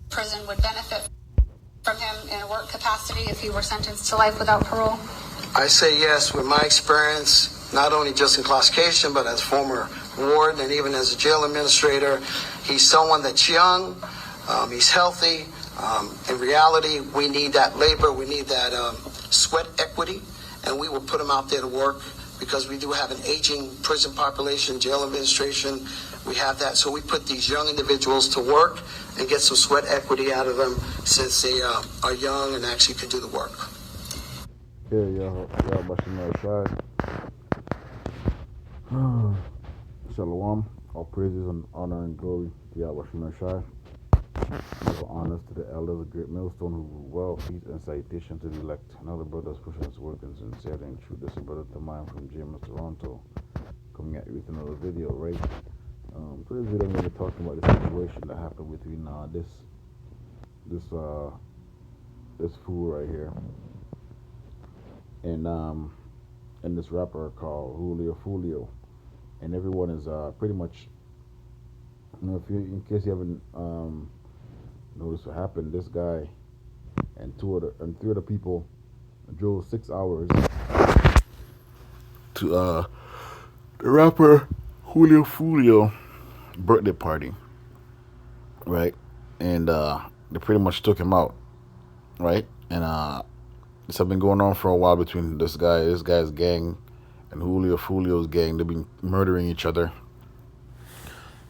Prison would benefit from him in a work capacity if he were sentenced to life without parole? I say yes with my experience, not only just incarceration, but as former warden and even as a jail administrator. He's someone that's young, he's healthy. In reality, we need that labor, we need that sweat equity, and we will put him out there to work because we do have an aging prison population, jail administration. We have that, so we put these young individuals to work and get some sweat equity out of them since they are young and actually can do the work. Yeah, y'all watching that side. Shalom. All praises and honor and glory to Yahweh Shai. All honors to the elders of Great Millstone who rule well, peace and citation to the elect. Another brother's pushing his work in sincerity and truth. This is brother Tamai from James, Toronto, coming at you with another video, right? Today's video I'm going to be talking about the situation that happened between this fool right here and this rapper called Julio Fulio, and everyone is pretty much, if you, in case you haven't noticed what happened, this guy and three other people drove 6 hours to the rapper Julio Fulio birthday party, right? And they pretty much took him out, right? And this has been going on for a while between this guy's gang and Julio Fulio's gang. They've been murdering each other,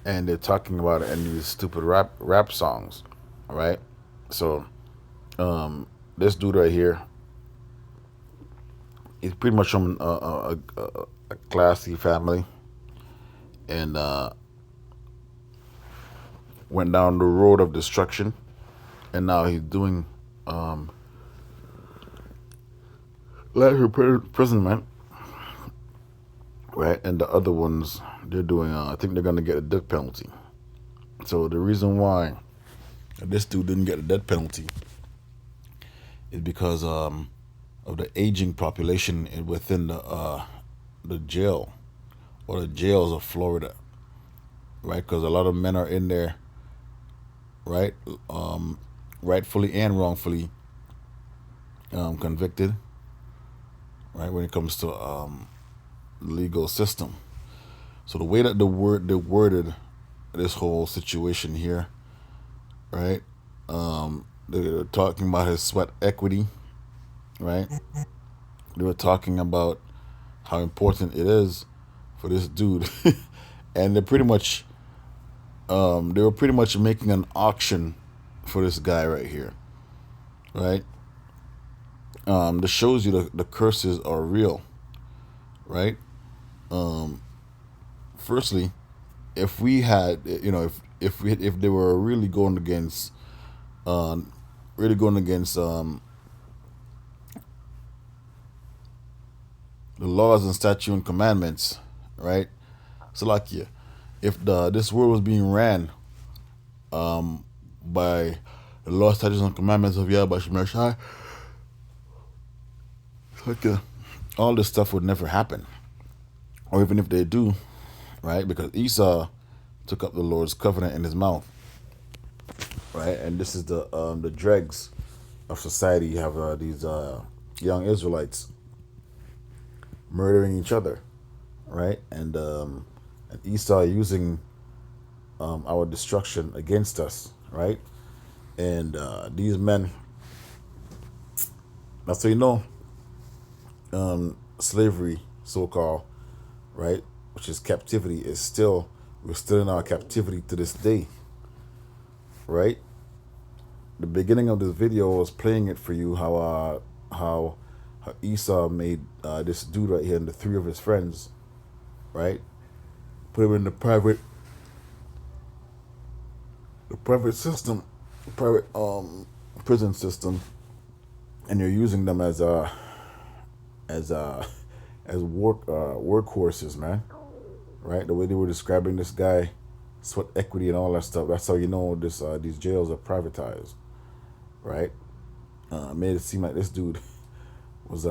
and they're talking about it in these stupid rap songs, right? So this dude right here, he's pretty much from a classy family, and went down the road of destruction, and now he's doing life imprisonment, right? And the other ones, they're doing I think they're gonna get a death penalty. So the reason why this dude didn't get a death penalty is because of the aging population within the jail or the jails of Florida, right? Because a lot of men are in there, right? Rightfully and wrongfully convicted, right? When it comes to the legal system. So the way that they worded this whole situation here, right? They were talking about his sweat equity, right? They were talking about how important it is for this dude, and they were pretty much making an auction for this guy right here, right? This shows you the curses are real, right? Firstly, if we had, if they were really going against the laws and statute and commandments, right? So like, yeah, if this world was being ran by the law, statutes, and commandments of Yahweh Shai, like all this stuff would never happen, or even if they do, right? Because Esau took up the Lord's covenant in his mouth, right? And this is the dregs of society. You have these young Israelites murdering each other, right? And Esau using our destruction against us, right? And these men, that's so you know, slavery, so-called, right, which is captivity, we're still in our captivity to this day, right? The beginning of this video was playing it for you, how Esau made this dude right here and the three of his friends, right, put him in the private system, prison system, and you're using them as workhorses, man. Right? The way they were describing this guy, sweat equity and all that stuff. That's how you know these jails are privatized, right? Made it seem like this dude was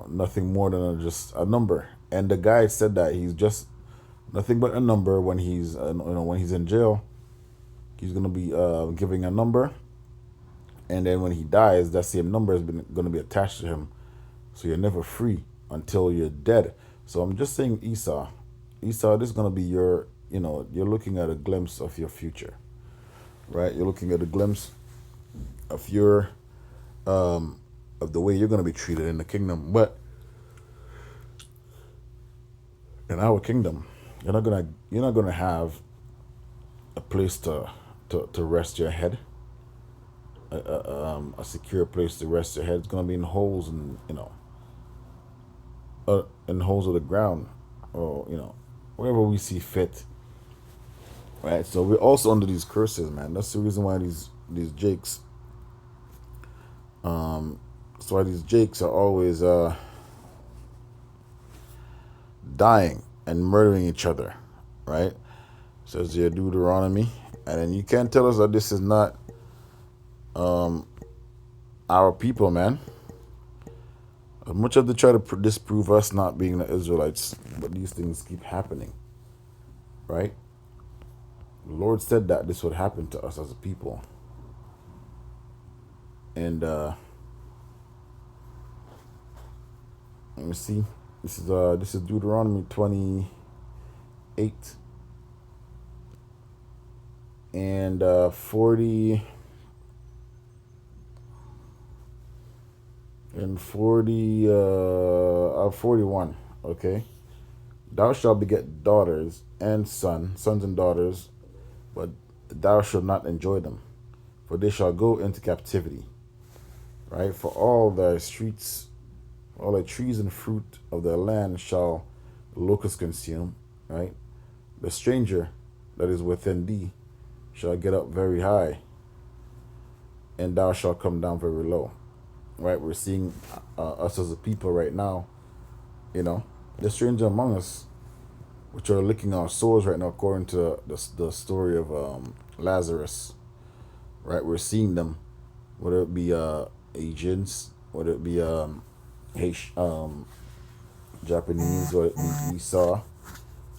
nothing more than just a number. And the guy said that he's just nothing but a number when he's when he's in jail. He's gonna be giving a number, and then when he dies, that same number is gonna be attached to him. So you're never free until you're dead. So I'm just saying, Esau, this is gonna be your, you're looking at a glimpse of your future, right? You're looking at a glimpse of your of the way you're gonna be treated in the kingdom. But in our kingdom, you're not gonna have a place to rest your head, a secure place to rest your head. It's gonna be in holes, and in holes of the ground, or wherever we see fit, right? So we're also under these curses, man. That's the reason why these jakes, that's why these jakes are always dying and murdering each other, right? Says your Deuteronomy, and then you can't tell us that this is not our people, man. As much as they try to disprove us not being the Israelites, but these things keep happening, right? The Lord said that this would happen to us as a people, and let me see. This is Deuteronomy 28 and 40 and 41. Okay. Thou shalt beget daughters and sons and daughters, but thou shalt not enjoy them, for they shall go into captivity. Right? For all thy streets, all the trees and fruit of the land shall the locusts consume. Right? The stranger that is within thee shall get up very high, and thou shalt come down very low. Right? We're seeing us as a people right now, the stranger among us, which are licking our sores right now, according to the story of Lazarus. Right? We're seeing them, whether it be Asians, whether it be Japanese, whether it be Esau,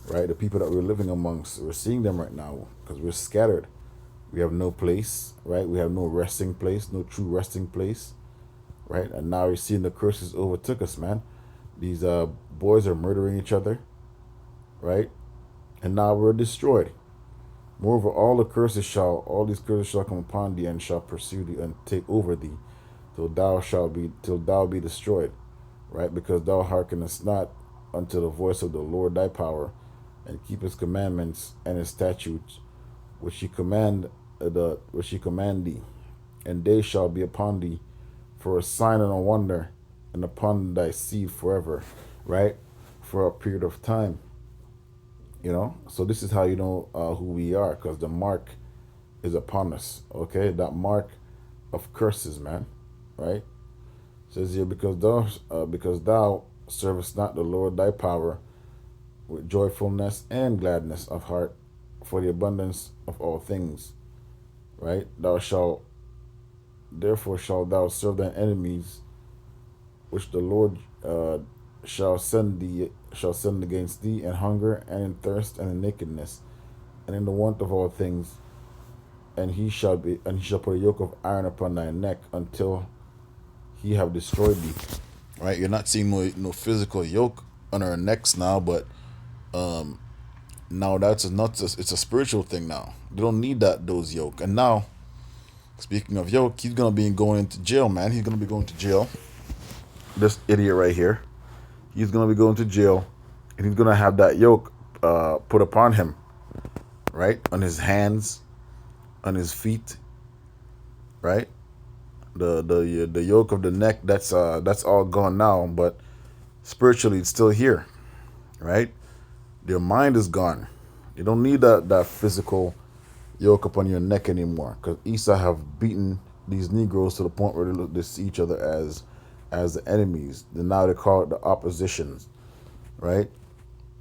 right? The people that we're living amongst, we're seeing them right now because we're scattered. We have no place, right? We have no resting place, no true resting place, right? And now we're seeing the curses overtook us, man. These boys are murdering each other, right? And now we're destroyed. Moreover, all these curses shall come upon thee, and shall pursue thee and take over thee, till thou be destroyed, right? Because thou hearkenest not unto the voice of the Lord thy power, and keep his commandments and his statutes, which he command thee, and they shall be upon thee for a sign and a wonder, and upon thy seed forever, right? For a period of time. So this is how you know who we are, because the mark is upon us. Okay, that mark of curses, man. Right? It says here, because thou servest not the Lord thy power with joyfulness and gladness of heart, for the abundance of all things. Right? Therefore shalt thou serve thine enemies, which the Lord shall send against thee in hunger and in thirst and in nakedness and in the want of all things, and he shall put a yoke of iron upon thy neck until he have destroyed thee. Right? You're not seeing no physical yoke on our necks now, but now it's a spiritual thing now. They don't need those yoke. And now, speaking of yoke, he's gonna be going into jail, man. He's gonna be going to jail. This idiot right here. He's going to be going to jail, and he's going to have that yoke put upon him, right? On his hands, on his feet, right? The yoke of the neck, that's all gone now, but spiritually it's still here, right? Your mind is gone. You don't need that physical yoke upon your neck anymore, because Esau have beaten these Negroes to the point where they see each other as the enemies. Then now they call it the oppositions, right?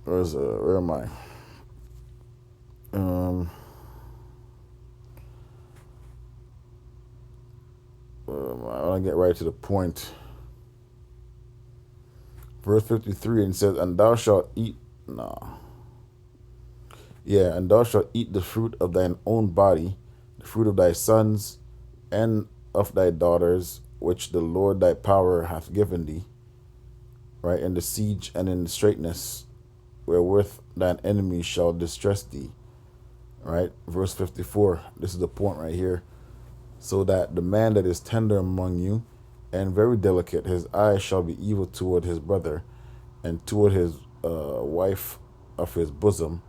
Where am I? I want to get right to the point. Verse 53, and says, and thou shalt eat and thou shalt eat the fruit of thine own body, the fruit of thy sons and of thy daughters, which the Lord thy power hath given thee, right, in the siege and in the straitness, wherewith thine enemies shall distress thee, right? Verse 54, this is the point right here. So that the man that is tender among you and very delicate, his eyes shall be evil toward his brother, and toward his wife of his bosom,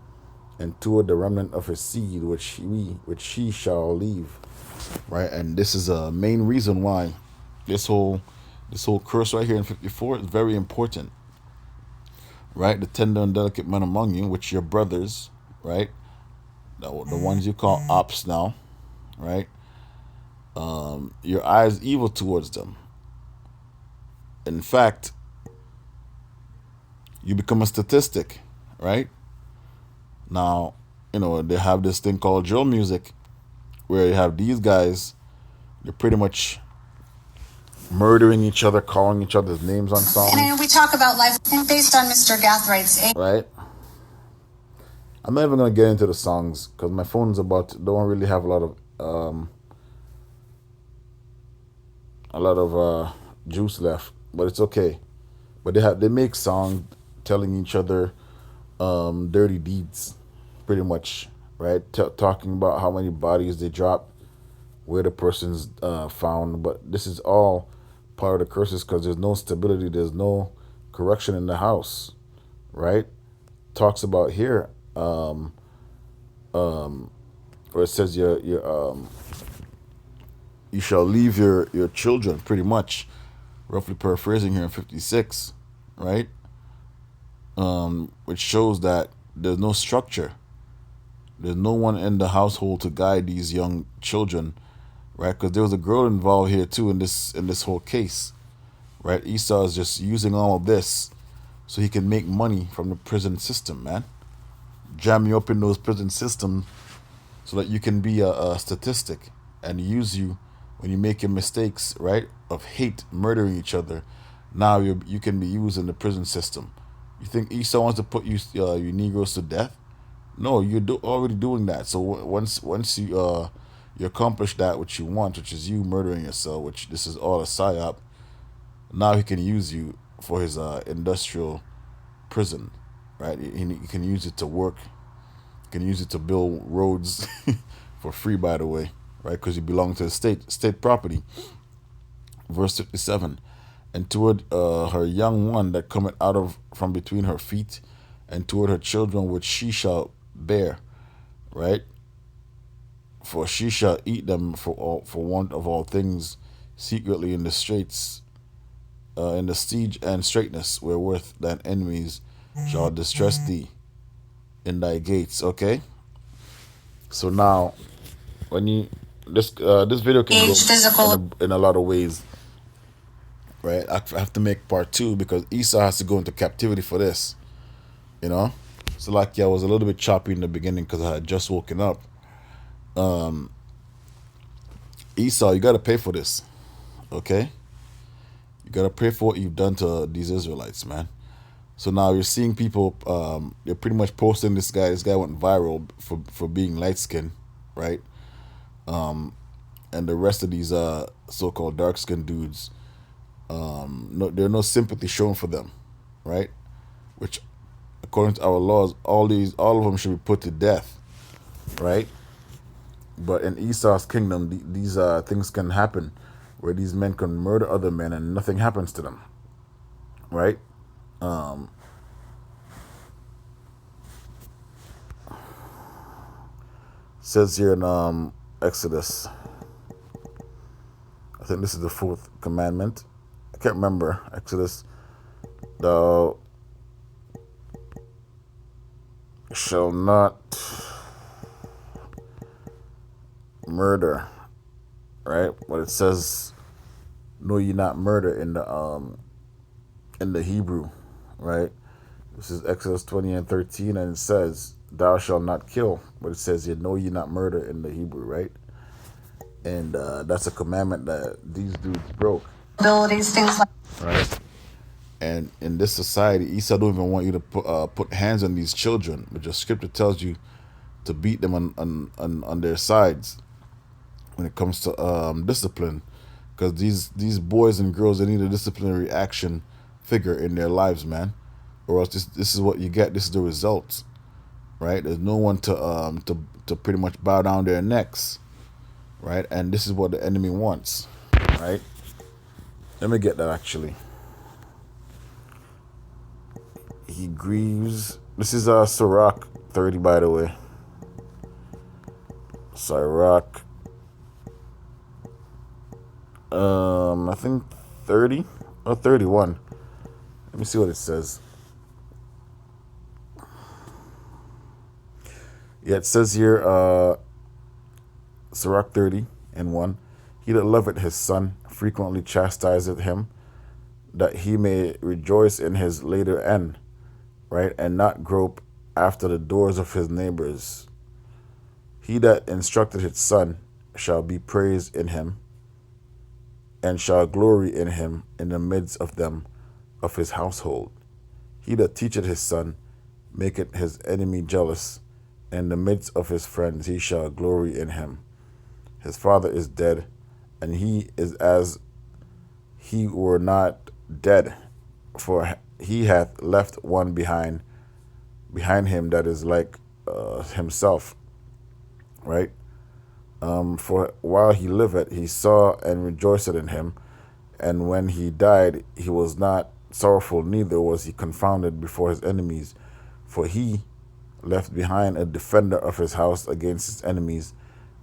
and toward the remnant of his seed, which he shall leave. Right, and this is a main reason why this whole curse right here in 54 is very important. Right, the tender and delicate men among you, which your brothers, right, the ones you call ops now, right, your eyes evil towards them. In fact, you become a statistic, right? Now, they have this thing called drill music, where you have these guys, they're pretty much murdering each other, calling each other's names on songs. And we talk about life based on Mr. Gathrights. Right? I'm not even going to get into the songs because my phone's don't really have a lot of juice left, but it's okay. But they make songs telling each other dirty deeds, pretty much, right? Talking about how many bodies they dropped, where the person's found. But this is all part of the curses because there's no stability, there's no correction in the house, right? Talks about here, where it says you shall leave your children, pretty much, roughly paraphrasing here in 56, right? Which shows that there's no structure. There's no one in the household to guide these young children, right? Because there was a girl involved here too in this whole case, right? Esau is just using all of this so he can make money from the prison system, man. Jam you up in those prison systems so that you can be a statistic and use you when you make your mistakes, right? Of hate, murdering each other. Now you can be used in the prison system. You think Esau wants to put you Negroes to death? No, you're already doing that. So once you accomplish that which you want, which is you murdering yourself, which this is all a psyop, now he can use you for his industrial prison, right? He can use it to work. He can use it to build roads for free, by the way, right? Because you belong to the state property. Verse 57, and toward her young one that cometh out from between her feet, and toward her children which she shall bear, right? For she shall eat them for want of all things, secretly in the straits, in the siege and straitness, wherewith thine enemies shall distress thee in thy gates. Okay. So now, when you this video can go in a lot of ways, right? I have to make part 2 because Esau has to go into captivity for this. So like, I was a little bit choppy in the beginning because I had just woken up. Esau, you got to pay for this, okay? You got to pay for what you've done to these Israelites, man. So now you're seeing people, they're pretty much posting this guy. This guy went viral for being light-skinned, right? And the rest of these so-called dark-skinned dudes, there's no sympathy shown for them, right? Which, according to our laws, all of them should be put to death, right? But in Esau's kingdom, these things can happen, where these men can murder other men and nothing happens to them, right? Says here in Exodus, I think this is the 4th commandment. I can't remember. Exodus, thou shall not murder, right? But it says, "Know ye not murder" in the Hebrew, right? This is Exodus 20:13, and it says, "Thou shalt not kill," but it says, "You know ye not murder" in the Hebrew, right? And that's a commandment that these dudes broke. Abilities, things like. Right. And in this society, Esau don't even want you to put hands on these children, but your scripture tells you to beat them on their sides, when it comes to discipline, because these boys and girls, they need a disciplinary action figure in their lives, man, or else this is what you get. This is the results, right? There's no one to pretty much bow down their necks, right? And this is what the enemy wants, right? Let me get that actually. He grieves. This is Sirach 30, by the way. Sirach, I think 30 or 31. Let me see what it says. Yeah, it says here, Sirach 30 and 1. He that loveth his son frequently chastiseth him, that he may rejoice in his later end, right? And not grope after the doors of his neighbors. He that instructed his son shall be praised in him, and shall glory in him in the midst of them of his household. He that teacheth his son maketh his enemy jealous, and in the midst of his friends he shall glory in him. His father is dead, and he is as he were not dead, for he hath left one behind him that is like himself, right? For while he liveth, he saw and rejoiced in him, and when he died, he was not sorrowful, neither was he confounded before his enemies. For he left behind a defender of his house against his enemies,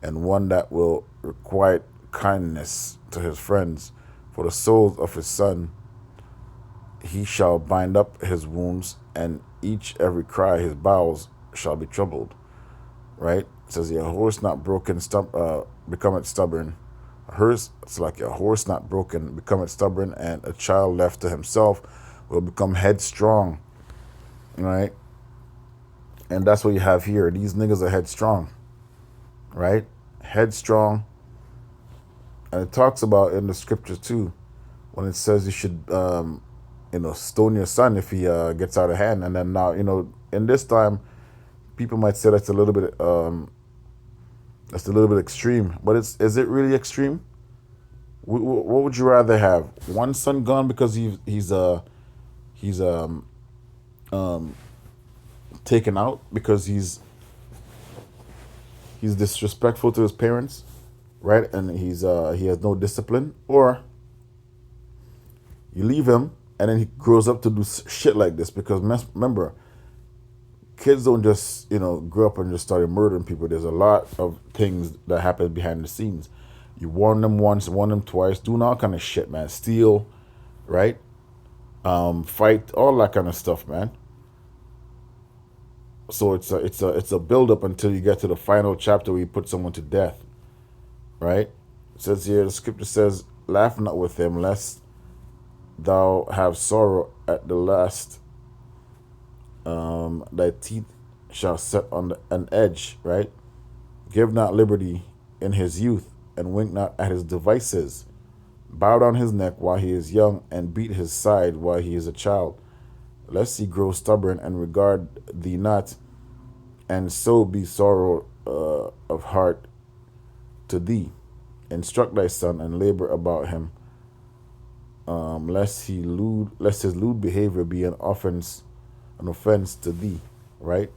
and one that will requite kindness to his friends. For the souls of his son he shall bind up his wounds, and each every cry his bowels shall be troubled. Right? It says, a horse not broken becometh stubborn. It's like a horse not broken becometh stubborn, and a child left to himself will become headstrong. Right? And that's what you have here. These niggas are headstrong. Right? Headstrong. And it talks about in the scripture too, when it says you should stone your son if he gets out of hand. And then now, in this time, people might say that's a little bit extreme. But is it really extreme? What would you rather have? One son gone because he's taken out because he's disrespectful to his parents, right? And he has no discipline, or you leave him and then he grows up to do shit like this. Because remember, kids don't just grow up and just start murdering people. There's a lot of things that happen behind the scenes. You warn them once, warn them twice, doing all kind of shit, man. Steal, right? Fight, all that kind of stuff, man. So it's a build up until you get to the final chapter where you put someone to death, right? It says here, the scripture says, "Laugh not with him, lest thou have sorrow at the last. Thy teeth shall set on an edge," right? "Give not liberty in his youth, and wink not at his devices. Bow down his neck while he is young, and beat his side while he is a child, lest he grow stubborn and regard thee not, and so be sorrow of heart to thee. Instruct thy son and labor about him, lest his lewd behavior be an offense to thee." Right?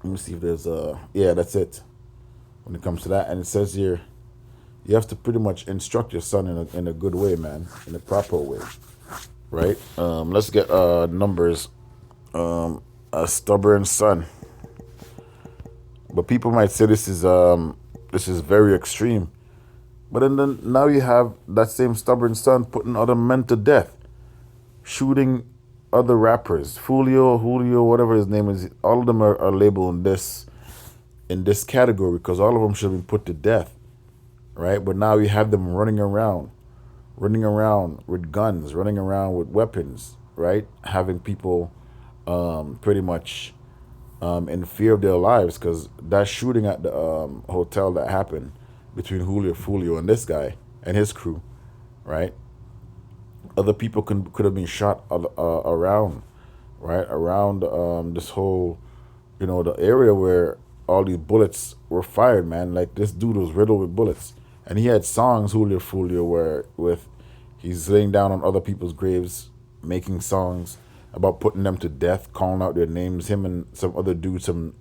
Let me see if there's that's it when it comes to that. And it says here, you have to pretty much instruct your son in a good way, man, in a proper way, right? Let's get Numbers. A stubborn son. But people might say this is very extreme. But then now you have that same stubborn son putting other men to death, shooting other rappers, Julio, whatever his name is. All of them are labeled in this category because all of them should have been put to death, right? But now you have them running around with guns, running around with weapons, right? Having people pretty much in fear of their lives, because that shooting at the hotel that happened between Julio and this guy and his crew, right? Other people could have been shot around, right? Around this whole, the area where all these bullets were fired, man. Like this dude was riddled with bullets, and he had songs, Julio Folio, where with he's laying down on other people's graves, making songs about putting them to death, calling out their names. Him and some other dudes from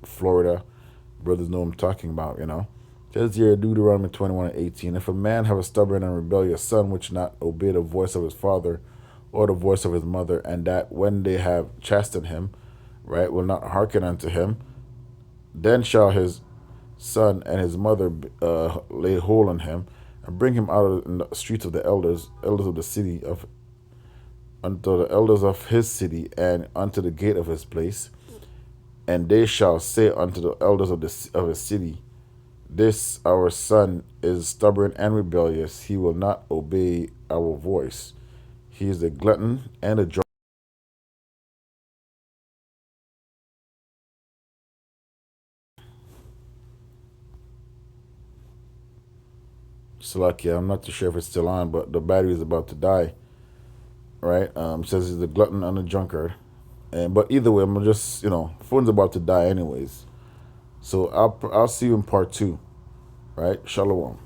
Florida brothers know what I'm talking about. Says here Deuteronomy 21:18. If a man have a stubborn and rebellious son which not obey the voice of his father or the voice of his mother, and that when they have chastened him, right, will not hearken unto him, then shall his son and his mother lay hold on him, and bring him out in the streets of the elders of the city, of unto the elders of his city, and unto the gate of his place, and they shall say unto the elders of his city, this our son is stubborn and rebellious; he will not obey our voice. He is a glutton and a drunkard. Salakia, I'm not too sure if it's still on, but the battery is about to die. Right? Says he's a glutton and a drunkard. But either way, I'm just phone's about to die anyways. So I'll see you in part 2. Right? Shalom.